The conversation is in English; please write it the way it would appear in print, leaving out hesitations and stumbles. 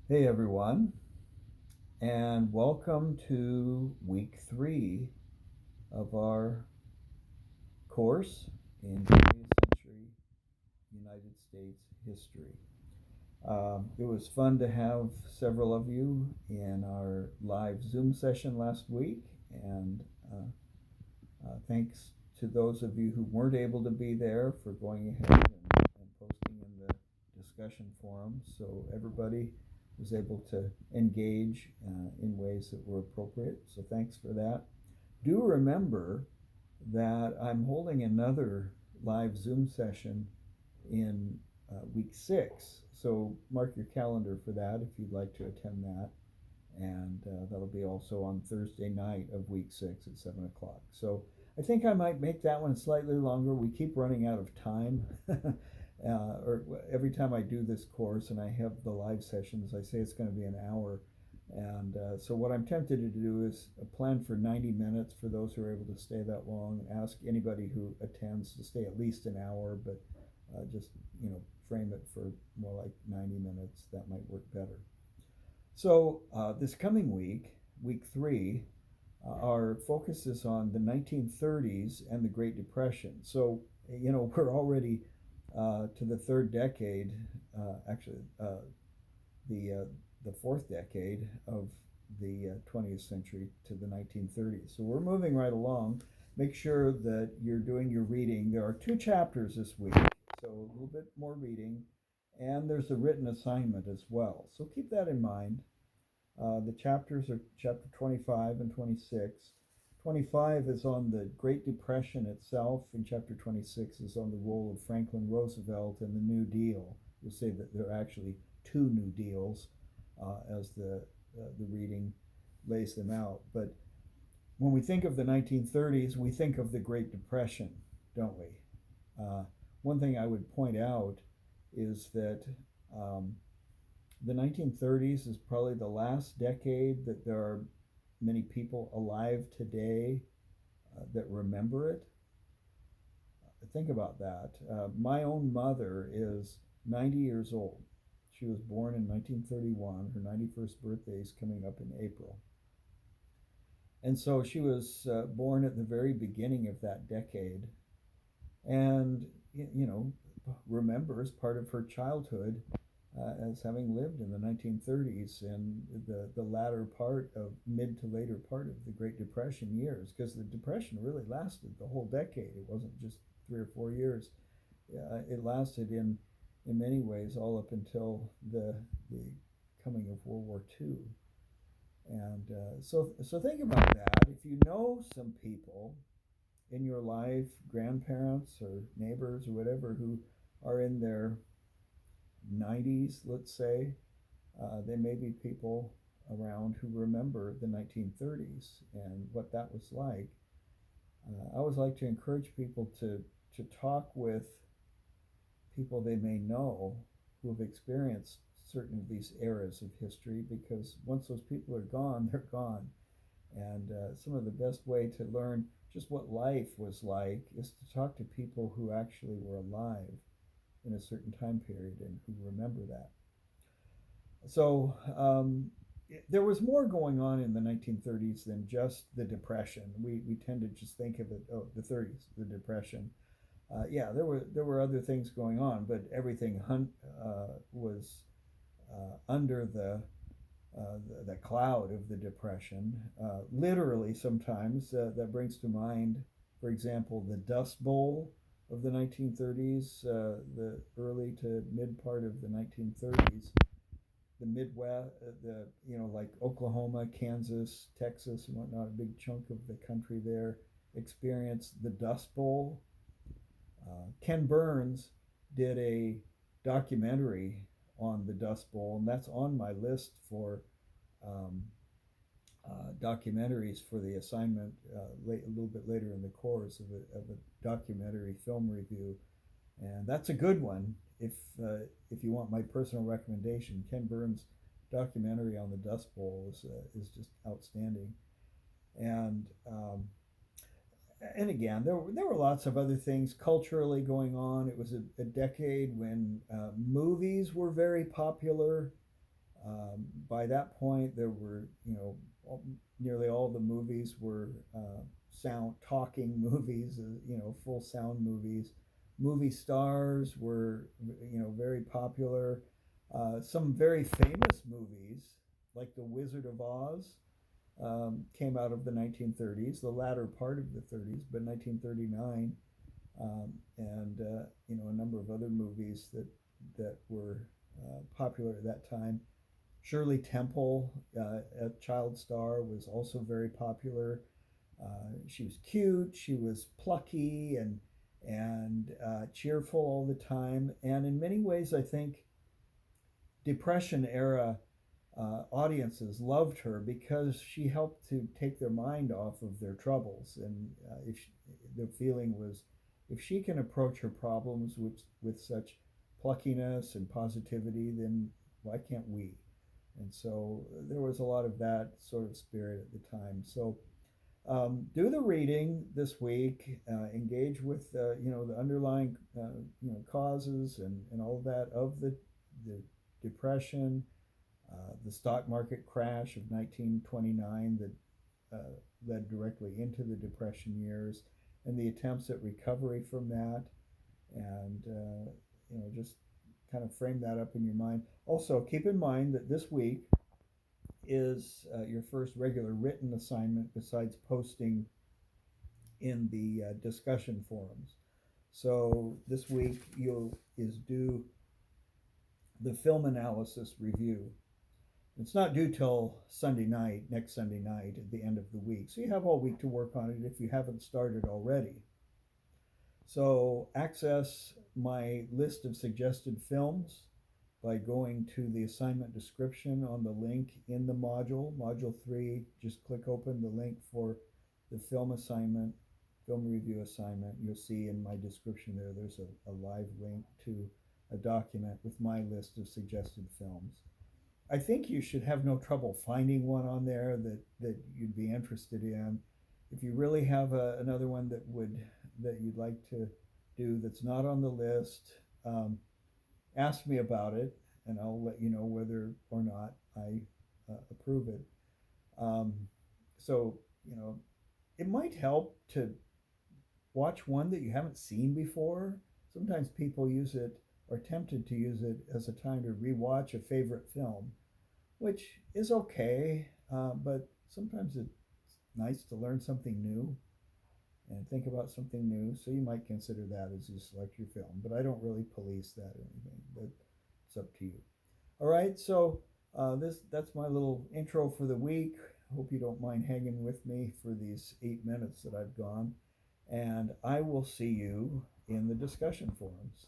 Hey everyone, and welcome to week 3 of our course in 20th century United States history. It was fun to have several of you in our live Zoom session last week, and thanks to those of you who weren't able to be there for going ahead and posting in the discussion forum so everybody was able to engage in ways that were appropriate. So thanks for that. Do remember that I'm holding another live Zoom session in week 6. So mark your calendar for that if you'd like to attend that. And that'll be also on Thursday night of week 6 at 7 o'clock. So I think I might make that one slightly longer. We keep running out of time. Or every time I do this course and I have the live sessions, I say it's going to be an hour. And so what I'm tempted to do is plan for 90 minutes for those who are able to stay that long. Ask anybody who attends to stay at least an hour, but just frame it for more like 90 minutes. That might work better. So this coming week, week 3, our focus is on the 1930s and the Great Depression. So we're already to the third decade, actually the fourth decade of the 20th century to the 1930s. So we're moving right along. Make sure that you're doing your reading. There are 2 chapters this week, so a little bit more reading, and there's a written assignment as well. So keep that in mind. The chapters are chapter 25 and 26. 25 is on the Great Depression itself, and chapter 26 is on the role of Franklin Roosevelt in the New Deal. We'll say that there are actually 2 New Deals as the reading lays them out. But when we think of the 1930s, we think of the Great Depression, don't we? One thing I would point out is that um, the 1930s is probably the last decade that there are many people alive today that remember it. Think about that. My own mother is 90 years old. She was born in 1931. Her 91st birthday is coming up in April. And so she was born at the very beginning of that decade and, remembers part of her childhood as having lived in the 1930s and the latter part of mid to later part of the Great Depression years, because the Depression really lasted the whole decade. It wasn't just 3 or 4 years. It lasted in many ways all up until the coming of World War II. And so think about that. If you know some people in your life, grandparents or neighbors or whatever, who are in their 90s, let's say, there may be people around who remember the 1930s and what that was like. I always like to encourage people to talk with people they may know who have experienced certain of these eras of history, because once those people are gone, they're gone. And some of the best way to learn just what life was like is to talk to people who actually were alive in a certain time period and who remember that. So there was more going on in the 1930s than just the Depression. We tend to just think of it, oh, the 30s, the Depression. Yeah, there were other things going on, but everything was under the cloud of the Depression. Literally, sometimes that brings to mind, for example, the Dust Bowl of the 1930s, the early to mid part of the 1930s. The Midwest, like Oklahoma, Kansas, Texas, and whatnot, a big chunk of the country there experienced the Dust Bowl. Ken Burns did a documentary on the Dust Bowl, and that's on my list for um, documentaries for the assignment a little bit later in the course of a documentary film review, and that's a good one. If you want my personal recommendation, Ken Burns' documentary on the Dust Bowl is just outstanding, and and again, there were lots of other things culturally going on. It was a decade when movies were very popular. By that point, there were, nearly all the movies were sound talking movies, full sound movies. Movie stars were, very popular. Some very famous movies, like The Wizard of Oz, came out of the 1930s, the latter part of the 30s, but 1939, and a number of other movies that were popular at that time. Shirley Temple, a child star, was also very popular. She was cute, she was plucky and cheerful all the time, and in many ways, I think Depression era audiences loved her because she helped to take their mind off of their troubles. And the feeling was, if she can approach her problems with such pluckiness and positivity, then why can't we? And so there was a lot of that sort of spirit at the time. So do the reading this week. Engage with the underlying causes and all of that of the depression, the stock market crash of 1929 that led directly into the Depression years, and the attempts at recovery from that, and just kind of frame that up in your mind. Also, keep in mind that this week is your first regular written assignment besides posting in the discussion forums. So this week is due the film analysis review. It's not due till next Sunday night at the end of the week. So you have all week to work on it if you haven't started already. So access my list of suggested films by going to the assignment description on the link in the module 3. Just click open the link for the film review assignment. You'll see in my description there's a live link to a document with my list of suggested films. I think you should have no trouble finding one on there that you'd be interested in. If you really have another one that you'd like to do that's not on the list, ask me about it, and I'll let you know whether or not I approve it. So it might help to watch one that you haven't seen before. Sometimes people use it, or tempted to use it, as a time to rewatch a favorite film, which is okay, but sometimes it's nice to learn something new and think about something new. So you might consider that as you select your film, but I don't really police that or anything. But it's up to you. All right, so that's my little intro for the week. Hope you don't mind hanging with me for these 8 minutes that I've gone, and I will see you in the discussion forums.